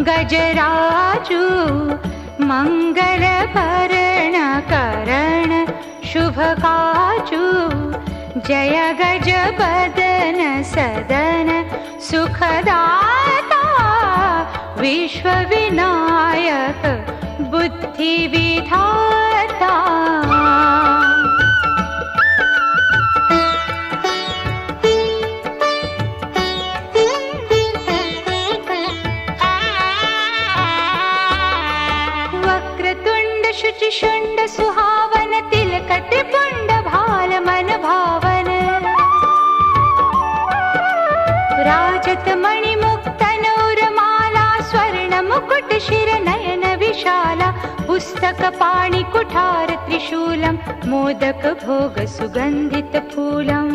गजराजु मंगलभरण करण शुभकाजु जय गजबदन सदन सुखदाता विश्वविनायक बुद्धिविधाता। वक्रतुंड शुचिशुंड सुहावन तिलकटिपुंड भाल मन भावन राजत मणिमुक्त नूरमाला स्वर्ण मुकुट शिर नयन विशाला पुस्तक पाणि कुठार त्रिशूलम मोदक भोग सुगंधित फूलम।